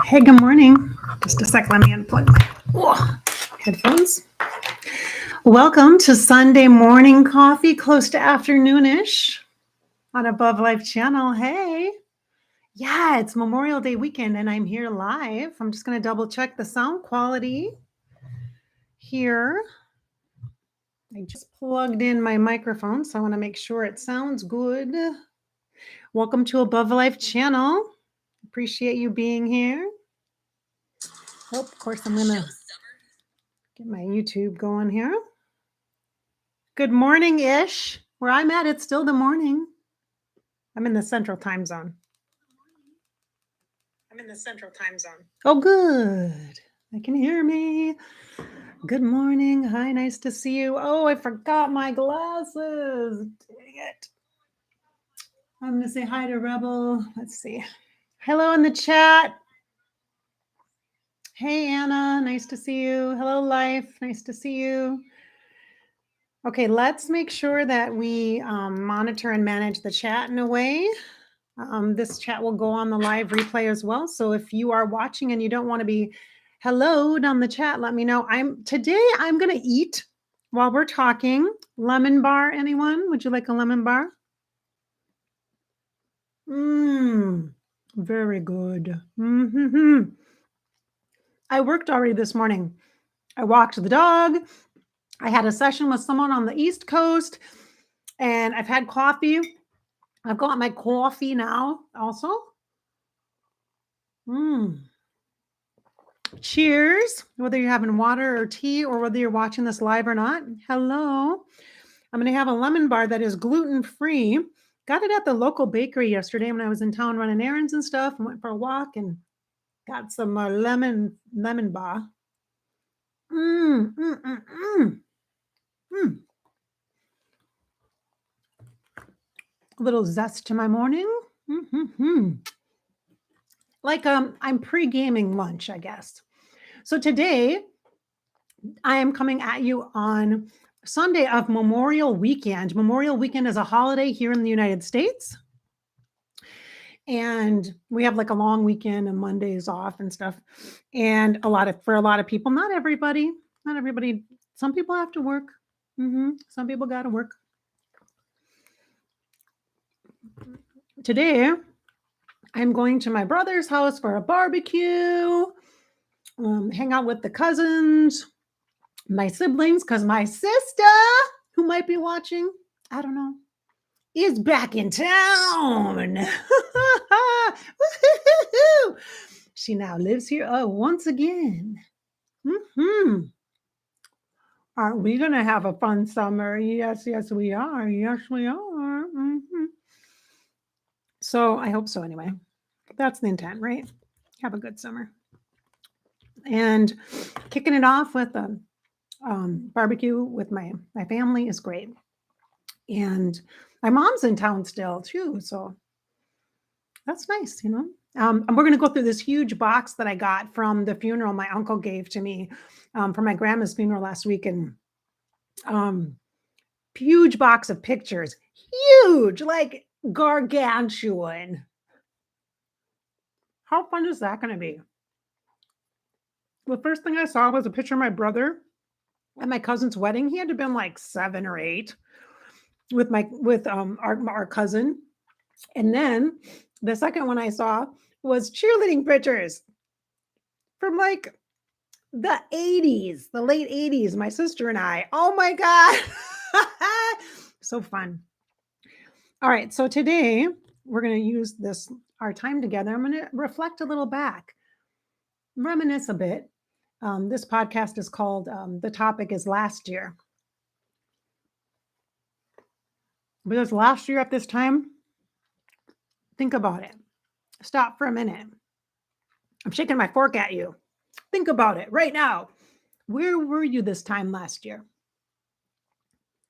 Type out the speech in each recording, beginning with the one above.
Hey, good morning. Just a sec, let me unplug my headphones. Welcome to Sunday morning coffee, close to afternoonish on Above Life channel. Hey, yeah, it's Memorial Day weekend and I'm here live. I'm just going to double check the sound quality here. I just plugged in my microphone, so I want to make sure it sounds good. Welcome to Above Life channel. Appreciate you being here. Oh, of course, I'm going to get my YouTube going here. Good morning-ish. Where I'm at, it's still the morning. I'm in the central time zone. Oh, good. I can hear me. Good morning. Hi, nice to see you. Oh, I forgot my glasses. Dang it. I'm going to say hi to Rebel. Let's see. Hello in the chat. Hey, Anna. Nice to see you. Hello, Life. Nice to see you. Okay, let's make sure that we monitor and manage the chat in a way. This chat will go on the live replay as well. So if you are watching and you don't want to be helloed on the chat, let me know. Today I'm going to eat while we're talking. Lemon bar, anyone? Would you like a lemon bar? Very good. I worked already this morning. I walked the dog. I had a session with someone on the East Coast, and I've had coffee. I've got my coffee now also. Cheers, whether you're having water or tea or whether you're watching this live or not. Hello. I'm going to have a lemon bar that is gluten-free. Got it at the local bakery yesterday when I was in town running errands and stuff, and went for a walk and got some lemon bar. A little zest to my morning. Like I'm pre-gaming lunch, I guess. So today I am coming at you on Sunday of Memorial Weekend. Memorial Weekend is a holiday here in the United States. And we have like a long weekend and Mondays off and stuff. And for a lot of people, not everybody, some people have to work. Some people got to work. Today, I'm going to my brother's house for a barbecue, hang out with the cousins, my siblings, because my sister, who might be watching, I don't know, is back in town. She now lives here once again. Aren't we going to have a fun summer? Yes, we are. Yes, we are. So I hope so anyway. That's the intent, right? Have a good summer. And kicking it off with a barbecue with my family is great. And my mom's in town still too, so that's nice, you know. And we're going to go through this huge box that I got from the funeral my uncle gave to me for my grandma's funeral last week, and huge box of pictures, huge, like gargantuan. How fun is that going to be? The first thing I saw was a picture of my brother at my cousin's wedding. He had to have been like 7 or 8 with our cousin. And then the second one I saw was cheerleading pictures from like the 80s, the late 80s, my sister and I. Oh my God. So fun. All right. So today we're going to use our time together. I'm going to reflect a little back, reminisce a bit. This podcast is called, the topic is last year. Because last year at this time, think about it. Stop for a minute. I'm shaking my fork at you. Think about it right now. Where were you this time last year?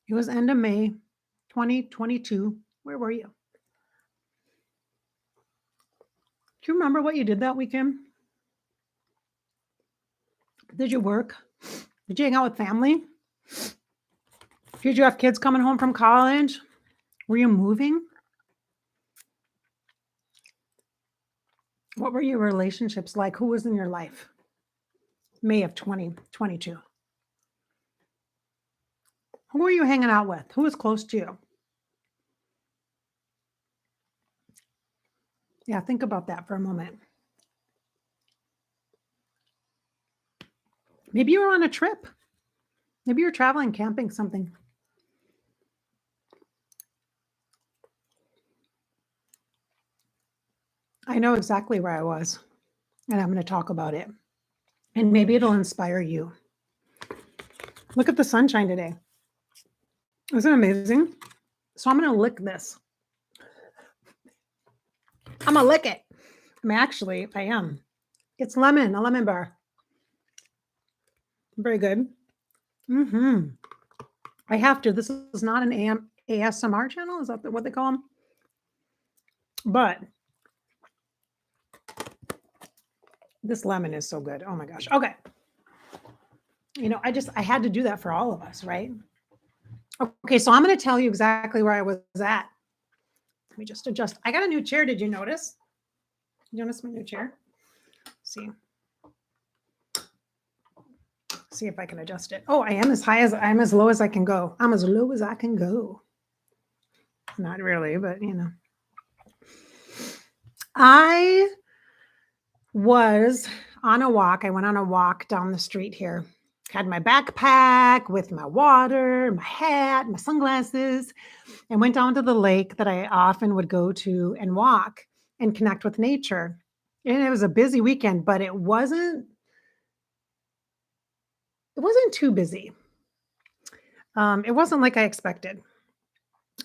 It was end of May 2022. Where were you? Do you remember what you did that weekend? Did you work? Did you hang out with family? Did you have kids coming home from college? Were you moving? What were your relationships like? Who was in your life? May of 2022. Who were you hanging out with? Who was close to you? Yeah, think about that for a moment. Maybe you were on a trip. Maybe you're traveling, camping, something. I know exactly where I was, and I'm going to talk about it. And maybe it'll inspire you. Look at the sunshine today. Isn't it amazing? So I'm going to lick this. I'm going to lick it. I mean, actually, I am. It's lemon, a lemon bar. Very good. I have to. This is not an ASMR channel. Is that what they call them? But this lemon is so good. Oh my gosh. Okay. You know, I had to do that for all of us, right? Okay, so I'm going to tell you exactly where I was at. Let me just adjust. I got a new chair. Did you notice? You notice my new chair? See if I can adjust it. Oh, I'm as low as I can go. I'm as low as I can go. Not really, but you know. I was on a walk. I went on a walk down the street here. Had my backpack with my water, my hat, my sunglasses, and went down to the lake that I often would go to and walk and connect with nature. And it was a busy weekend, but it wasn't too busy. It wasn't like I expected.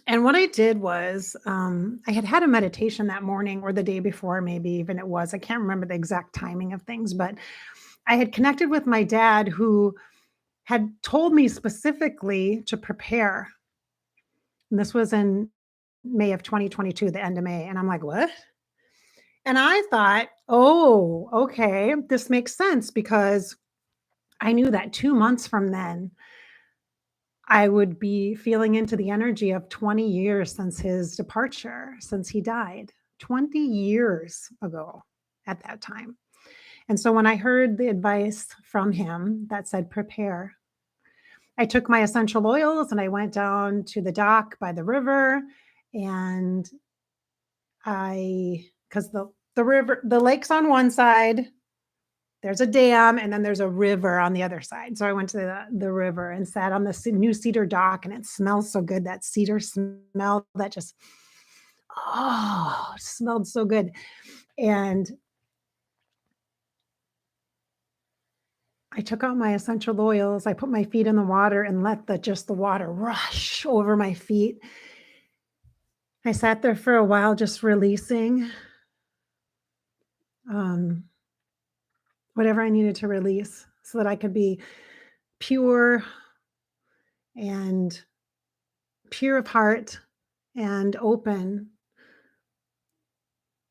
And what I did was I had a meditation that morning or the day before, maybe even it was. I can't remember the exact timing of things, but I had connected with my dad who had told me specifically to prepare. And this was in May of 2022, the end of May. And I'm like, what? And I thought, oh, okay, this makes sense because I knew that 2 months from then, I would be feeling into the energy of 20 years since his departure, since he died 20 years ago at that time. And so when I heard the advice from him that said, prepare, I took my essential oils and I went down to the dock by the river and because the river, the lake's on one side, there's a dam, and then there's a river on the other side. So I went to the river and sat on the new cedar dock, and it smells so good. That cedar smell that just, it smelled so good. And I took out my essential oils. I put my feet in the water and let the water rush over my feet. I sat there for a while, just releasing whatever I needed to release so that I could be pure and pure of heart and open,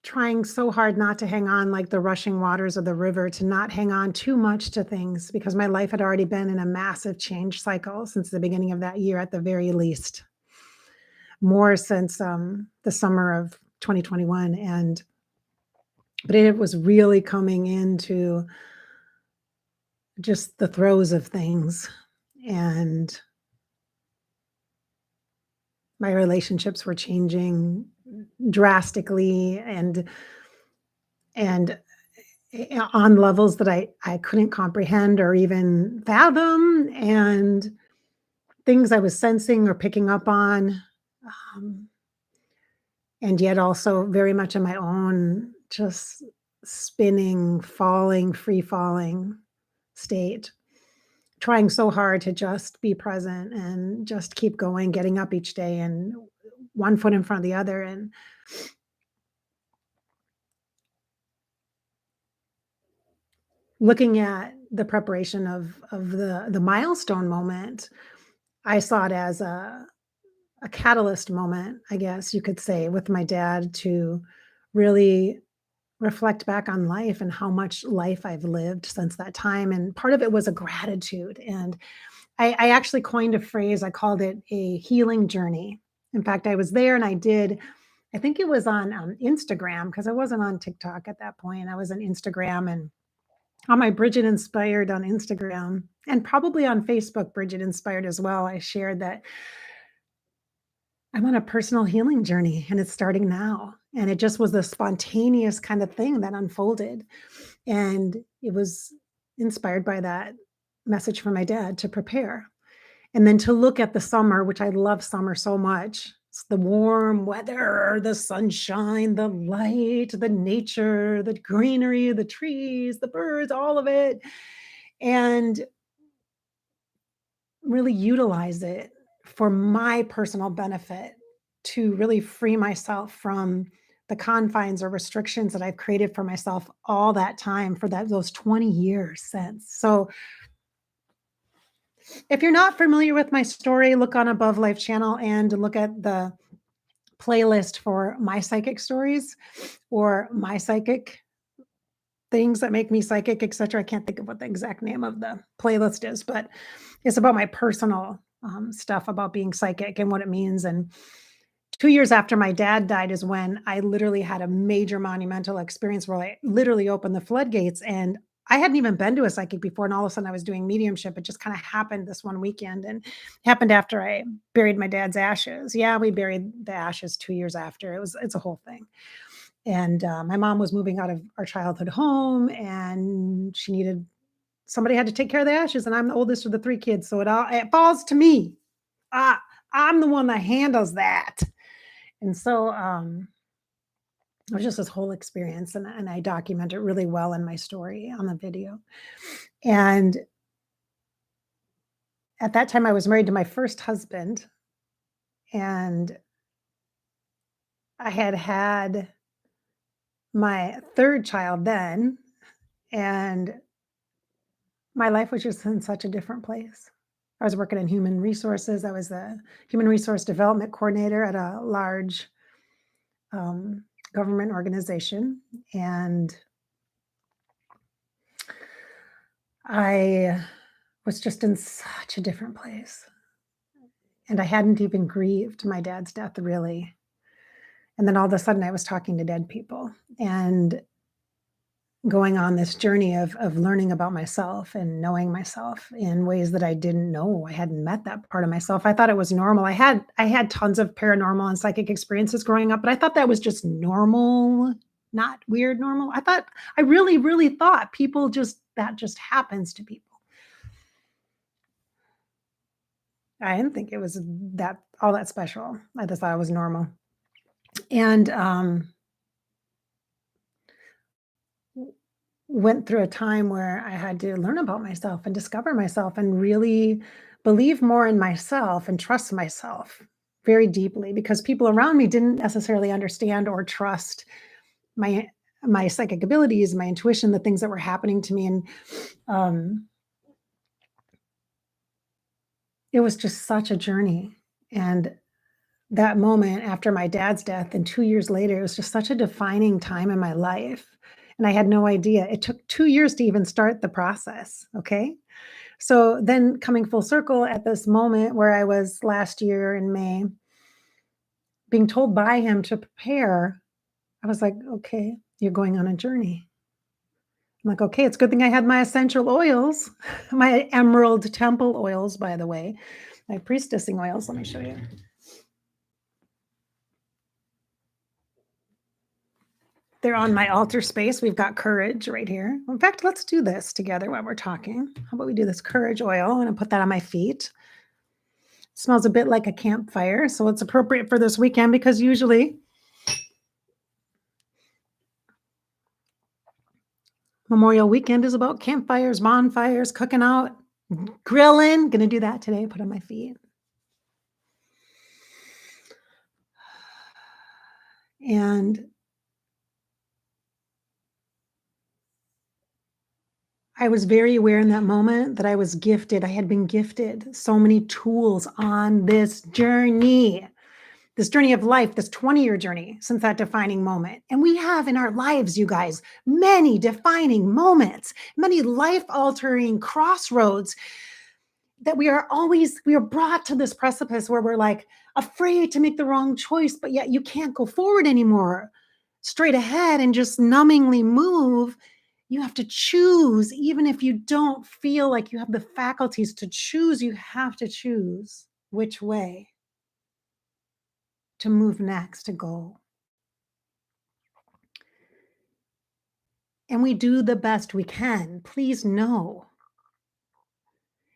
trying so hard not to hang on like the rushing waters of the river, to not hang on too much to things because my life had already been in a massive change cycle since the beginning of that year, at the very least. More since the summer of 2021. But it was really coming into just the throes of things, and my relationships were changing drastically and on levels that I couldn't comprehend or even fathom, and things I was sensing or picking up on, and yet also very much in my own just spinning, falling, free falling state, trying so hard to just be present and just keep going, getting up each day and one foot in front of the other. And looking at the preparation of the milestone moment, I saw it as a catalyst moment, I guess you could say, with my dad, to really reflect back on life and how much life I've lived since that time. And part of it was a gratitude. And I actually coined a phrase. I called it a healing journey. In fact, I was there and I did I think it was on Instagram because I wasn't on TikTok at that point. I was on Instagram and on my Bridgette Inspired on Instagram and probably on Facebook, Bridgette Inspired as well. I shared that I'm on a personal healing journey and it's starting now. And it just was a spontaneous kind of thing that unfolded. And it was inspired by that message from my dad to prepare. And then to look at the summer, which I love summer so much. It's the warm weather, the sunshine, the light, the nature, the greenery, the trees, the birds, all of it. And really utilize it for my personal benefit to really free myself from the confines or restrictions that I've created for myself all that time for those 20 years since. So if you're not familiar with my story, look on Above Life channel and look at the playlist for my psychic stories or my psychic things that make me psychic, etc. I can't think of what the exact name of the playlist is, but it's about my personal stuff about being psychic and what it means. And 2 years after my dad died is when I literally had a major monumental experience where I literally opened the floodgates, and I hadn't even been to a psychic before. And all of a sudden I was doing mediumship. It just kind of happened this one weekend and happened after I buried my dad's ashes. Yeah, we buried the ashes 2 years after. It's a whole thing. And my mom was moving out of our childhood home and somebody had to take care of the ashes. And I'm the oldest of the 3 kids. So it falls to me. I'm the one that handles that. And so it was just this whole experience, and I document it really well in my story on the video. And at that time, I was married to my first husband, and I had my 3rd child then, and my life was just in such a different place. I was working in human resources. I was the human resource development coordinator at a large government organization. And I was just in such a different place. And I hadn't even grieved my dad's death, really. And then all of a sudden I was talking to dead people and going on this journey of learning about myself and knowing myself in ways that I didn't know. I hadn't met that part of myself. I thought it was normal. I had tons of paranormal and psychic experiences growing up, but I thought that was just normal, not weird normal. I really, really thought that just happens to people. I didn't think it was all that special. I just thought it was normal. And went through a time where I had to learn about myself and discover myself and really believe more in myself and trust myself very deeply, because people around me didn't necessarily understand or trust my psychic abilities, my intuition, the things that were happening to me. And it was just such a journey. And that moment after my dad's death and 2 years later, it was just such a defining time in my life. And I had no idea. It took 2 years to even start the process. Okay. So then coming full circle at this moment where I was last year in May, being told by him to prepare, I was like, okay, you're going on a journey. I'm like, okay, it's a good thing I had my essential oils, my emerald temple oils, by the way, my priestessing oils. Let me show you. They're on my altar space. We've got courage right here. In fact, let's do this together while we're talking. How about we do this courage oil? I'm going to put that on my feet. It smells a bit like a campfire, so it's appropriate for this weekend because usually Memorial Weekend is about campfires, bonfires, cooking out, grilling. Going to do that today. Put on my feet. And I was very aware in that moment that I was gifted. I had been gifted so many tools on this journey of life, this 20-year journey since that defining moment. And we have in our lives, you guys, many defining moments, many life-altering crossroads that we are brought to this precipice where we're like, afraid to make the wrong choice, but yet you can't go forward anymore, straight ahead and just numbingly move. You have to choose, even if you don't feel like you have the faculties to choose, you have to choose which way to move next, to go. And we do the best we can. Please know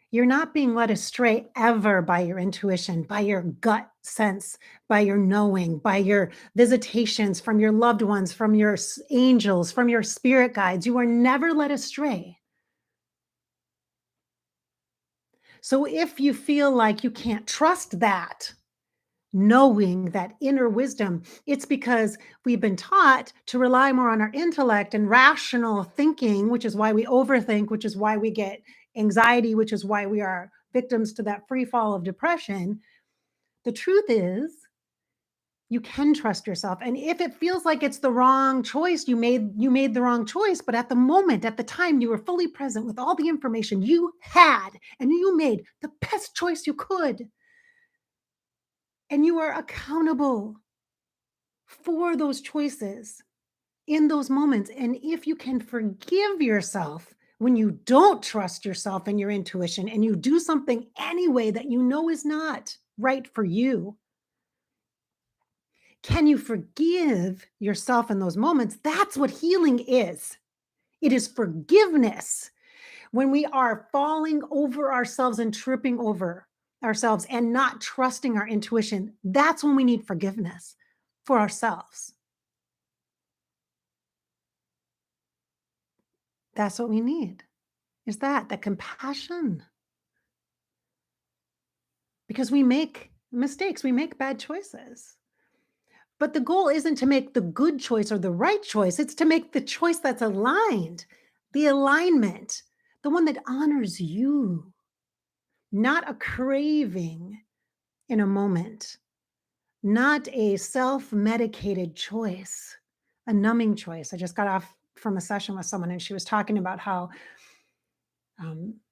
you're not being led astray ever by your intuition, by your gut sense, by your knowing, by your visitations from your loved ones, from your angels, from your spirit guides. You are never led astray. So if you feel like you can't trust that, knowing that inner wisdom, it's because we've been taught to rely more on our intellect and rational thinking, which is why we overthink, which is why we get anxiety, which is why we are victims to that free fall of depression. The truth is, you can trust yourself. And if it feels like it's the wrong choice, you made the wrong choice, but at the moment, at the time, you were fully present with all the information you had, and you made the best choice you could. And you are accountable for those choices in those moments. And if you can forgive yourself when you don't trust yourself and your intuition, and you do something anyway that you know is not right for you, can you forgive yourself in those moments? That's what healing is. It is forgiveness. When we are falling over ourselves and tripping over ourselves and not trusting our intuition, that's when we need forgiveness for ourselves. That's what we need, is that compassion. Because we make mistakes, we make bad choices. But the goal isn't to make the good choice or the right choice. It's to make the choice that's aligned, the alignment, the one that honors you, not a craving in a moment, not a self-medicated choice, a numbing choice. I just got off from a session with someone and she was talking about how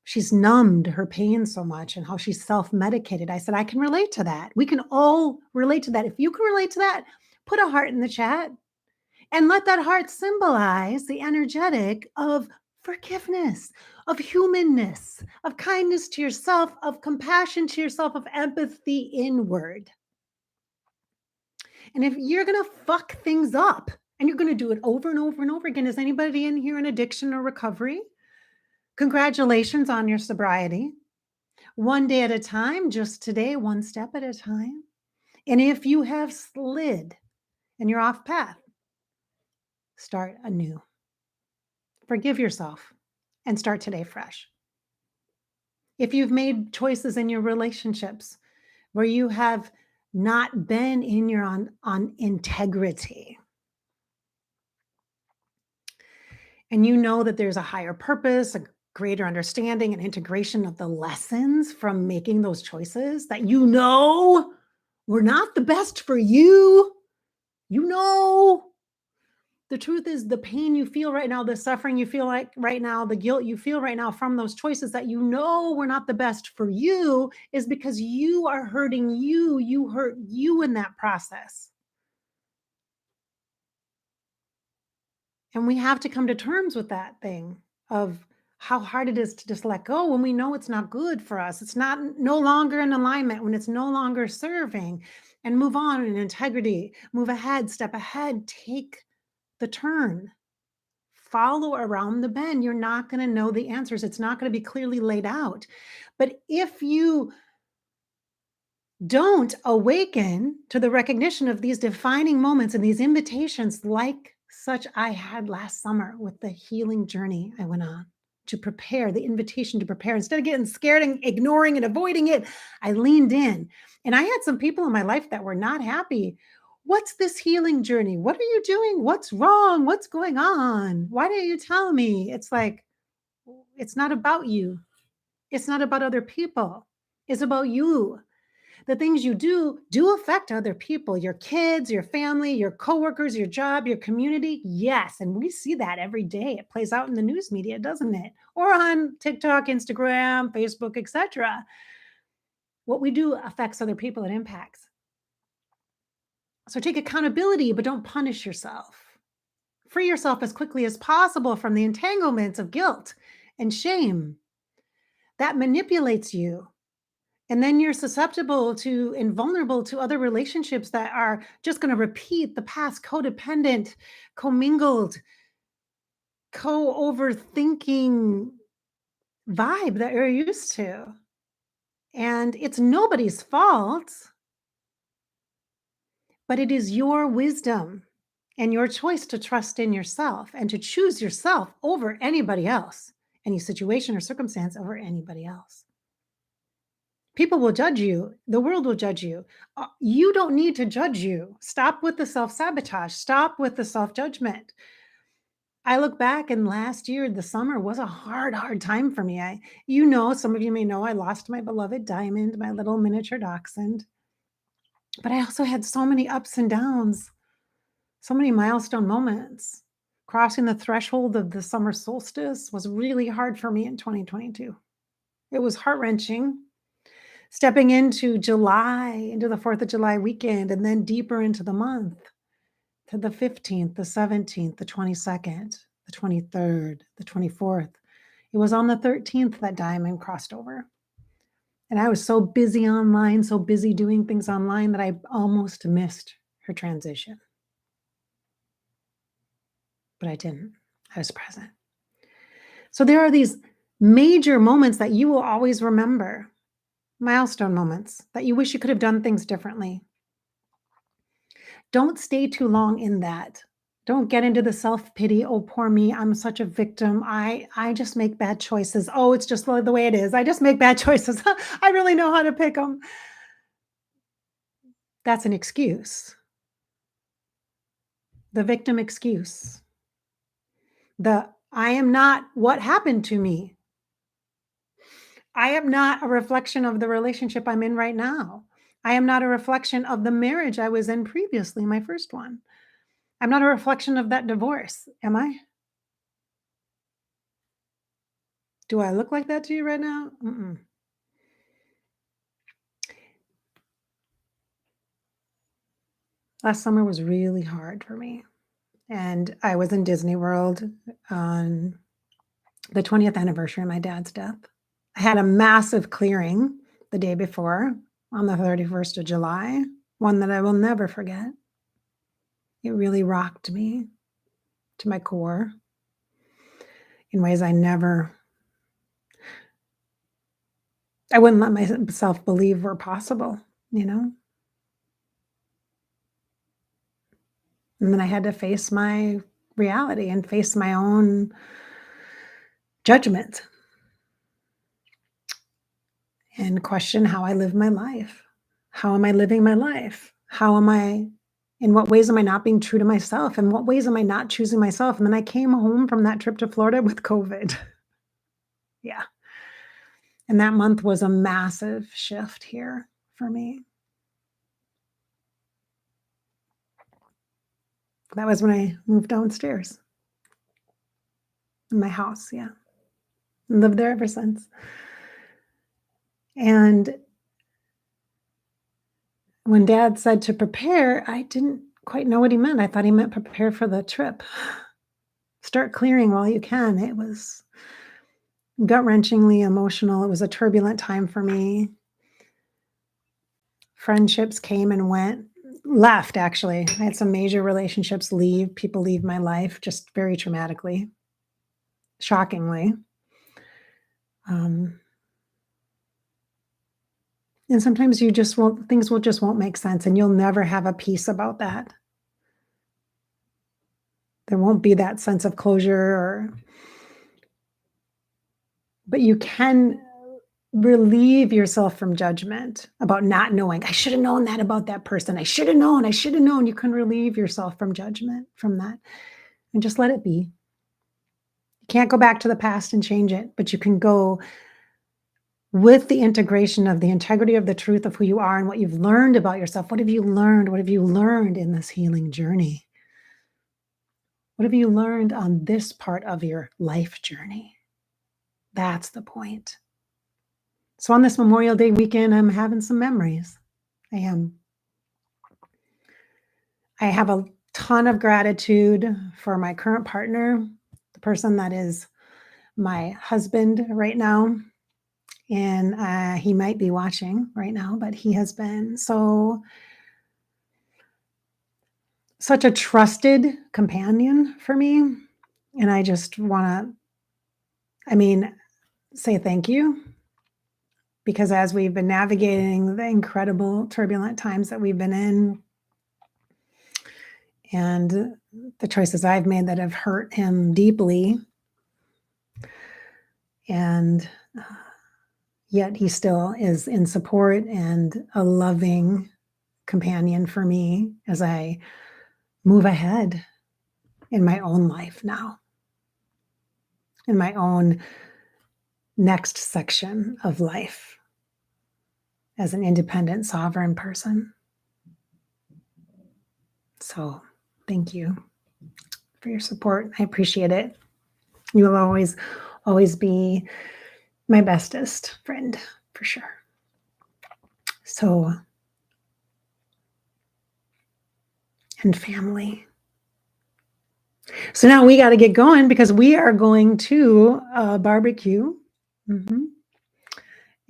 she's numbed her pain so much and how she's self-medicated. I said, I can relate to that. We can all relate to that. If you can relate to that, put a heart in the chat and let that heart symbolize the energetic of forgiveness, of humanness, of kindness to yourself, of compassion to yourself, of empathy inward. And if you're going to fuck things up and you're going to do it over and over and over again, is anybody in here in addiction or recovery? Congratulations on your sobriety. One day at a time, just today, one step at a time. And if you have slid and you're off path, start anew. Forgive yourself and start today fresh. If you've made choices in your relationships where you have not been in your on integrity, and you know that there's a higher purpose, a greater understanding and integration of the lessons from making those choices that you know were not the best for you. You know, the truth is the pain you feel right now, the suffering you feel like right now, the guilt you feel right now from those choices that you know were not the best for you is because you are hurting you. You hurt you in that process. And we have to come to terms with that thing of how hard it is to just let go when we know it's not good for us. It's not no longer in alignment, when it's no longer serving, and move on in integrity, move ahead, step ahead, take the turn, follow around the bend. You're not going to know the answers. It's not going to be clearly laid out. But if you don't awaken to the recognition of these defining moments and these invitations like such I had last summer with the healing journey I went on to prepare, the invitation to prepare. Instead of getting scared and ignoring and avoiding it, I leaned in. And I had some people in my life that were not happy. What's this healing journey? What are you doing? What's wrong? What's going on? Why didn't you tell me? It's like, it's not about you. It's not about other people. It's about you. The things you do affect other people, your kids, your family, your coworkers, your job, your community. Yes. And we see that every day. It plays out in the news media, doesn't it? Or on TikTok, Instagram, Facebook, etc. What we do affects other people. It impacts. So take accountability, but don't punish yourself. Free yourself as quickly as possible from the entanglements of guilt and shame that manipulates you. And then you're susceptible to and vulnerable to other relationships that are just going to repeat the past codependent, commingled, co-overthinking vibe that you're used to. And it's nobody's fault, but it is your wisdom and your choice to trust in yourself and to choose yourself over anybody else, any situation or circumstance over anybody else. People will judge you. The world will judge you. You don't need to judge you. Stop with the self-sabotage. Stop with the self-judgment. I look back and last year, the summer was a hard time for me. Some of you may know I lost my beloved Diamond, my little miniature dachshund. But I also had so many ups and downs, so many milestone moments. Crossing the threshold of the summer solstice was really hard for me in 2022. It was heart-wrenching. Stepping into July, into the 4th of July weekend, and then deeper into the month, to the 15th, the 17th, the 22nd, the 23rd, the 24th. It was on the 13th that Diamond crossed over. And I was so busy online, so busy doing things online that I almost missed her transition. But I didn't. I was present. So there are these major moments that you will always remember. Milestone moments that you wish you could have done things differently. Don't stay too long in that. Don't get into the self-pity. Oh, poor me. I'm such a victim. I just make bad choices. Oh, it's just the way it is. I just make bad choices. I really know how to pick them. That's an excuse. The victim excuse. I am not what happened to me. I am not a reflection of the relationship I'm in right now. I am not a reflection of the marriage I was in previously, my first one. I'm not a reflection of that divorce, am I? Do I look like that to you right now? Mm-mm. Last summer was really hard for me. And I was in Disney World on the 20th anniversary of my dad's death. I had a massive clearing the day before on the 31st of July, one that I will never forget. It really rocked me to my core in ways I wouldn't let myself believe were possible, And then I had to face my reality and face my own judgment and question how I live my life. How am I living my life? In what ways am I not being true to myself? In what ways am I not choosing myself? And then I came home from that trip to Florida with COVID. Yeah. And that month was a massive shift here for me. That was when I moved downstairs in my house. Yeah. And lived there ever since. And when Dad said to prepare, I didn't quite know what he meant. I thought he meant prepare for the trip. Start clearing while you can. It was gut-wrenchingly emotional. It was a turbulent time for me. Friendships came and left actually. I had some major relationships leave. People leave my life just very traumatically, shockingly. And sometimes things won't make sense, and you'll never have a peace about that. There won't be that sense of closure but you can relieve yourself from judgment about not knowing. I should have known that about that person. I should have known. You can relieve yourself from judgment from that and just let it be. You can't go back to the past and change it, but you can go with the integration of the integrity of the truth of who you are and what you've learned about yourself. What have you learned? What have you learned in this healing journey? What have you learned on this part of your life journey? That's the point. So on this Memorial Day weekend, I'm having some memories. I am. I have a ton of gratitude for my current partner, the person that is my husband right now. And he might be watching right now, but he has been such a trusted companion for me. And I just want to, say thank you, because as we've been navigating the incredible turbulent times that we've been in, and the choices I've made that have hurt him deeply, and yet he still is in support and a loving companion for me as I move ahead in my own life now, in my own next section of life as an independent, sovereign person. So thank you for your support. I appreciate it. You will always be my bestest friend, for sure. So, and family. So now we got to get going because we are going to a barbecue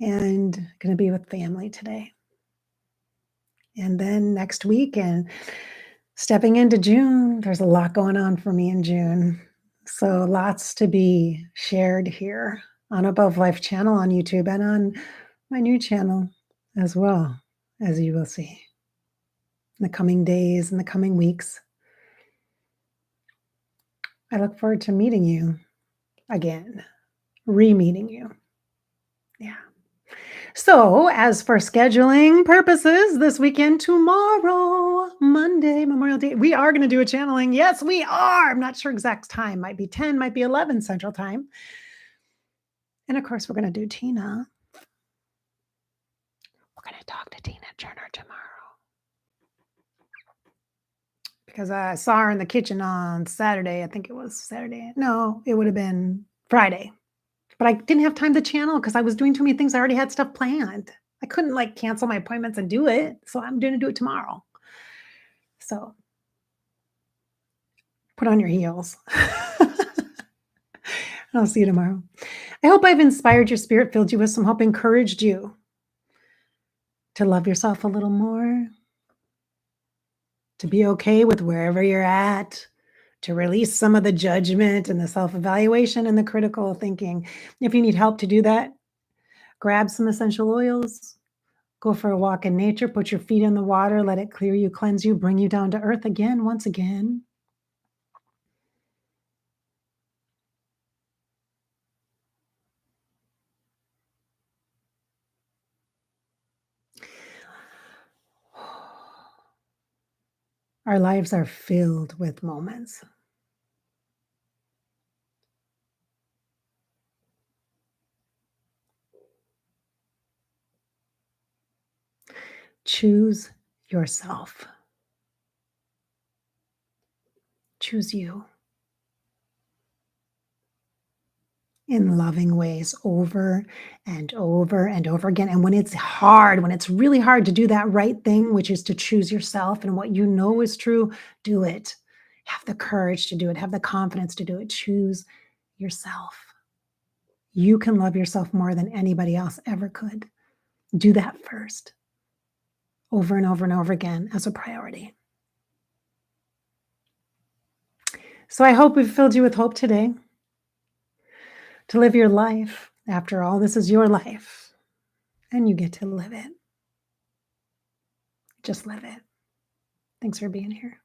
and going to be with family today. And then next week and stepping into June, there's a lot going on for me in June. So lots to be shared here on Above Life channel on YouTube and on my new channel as well, as you will see in the coming days and the coming weeks. I look forward to meeting you again, re-meeting you. Yeah. So as for scheduling purposes, this weekend, tomorrow, Monday, Memorial Day, we are going to do a channeling. Yes, we are. I'm not sure exact time. Might be 10, might be 11 Central Time. And of course, we're going to do Tina. We're going to talk to Tina Turner tomorrow, because I saw her in the kitchen on Saturday. I think it was Saturday. No, it would have been Friday. But I didn't have time to channel because I was doing too many things. I already had stuff planned. I couldn't cancel my appointments and do it. So I'm going to do it tomorrow. So put on your heels. I'll see you tomorrow. I hope I've inspired your spirit, filled you with some hope, encouraged you to love yourself a little more, to be okay with wherever you're at, to release some of the judgment and the self-evaluation and the critical thinking. If you need help to do that, grab some essential oils, go for a walk in nature, put your feet in the water, let it clear you, cleanse you, bring you down to earth again, once again. Our lives are filled with moments. Choose yourself. Choose you in loving ways over and over and over again. And when it's hard, when it's really hard to do that right thing, which is to choose yourself and what you know is true, do it. Have the courage to do it. Have the confidence to do it. Choose yourself. You can love yourself more than anybody else ever could. Do that first, over and over and over again as a priority. So I hope we've filled you with hope today to live your life. After all, this is your life, and you get to live it. Just live it. Thanks for being here.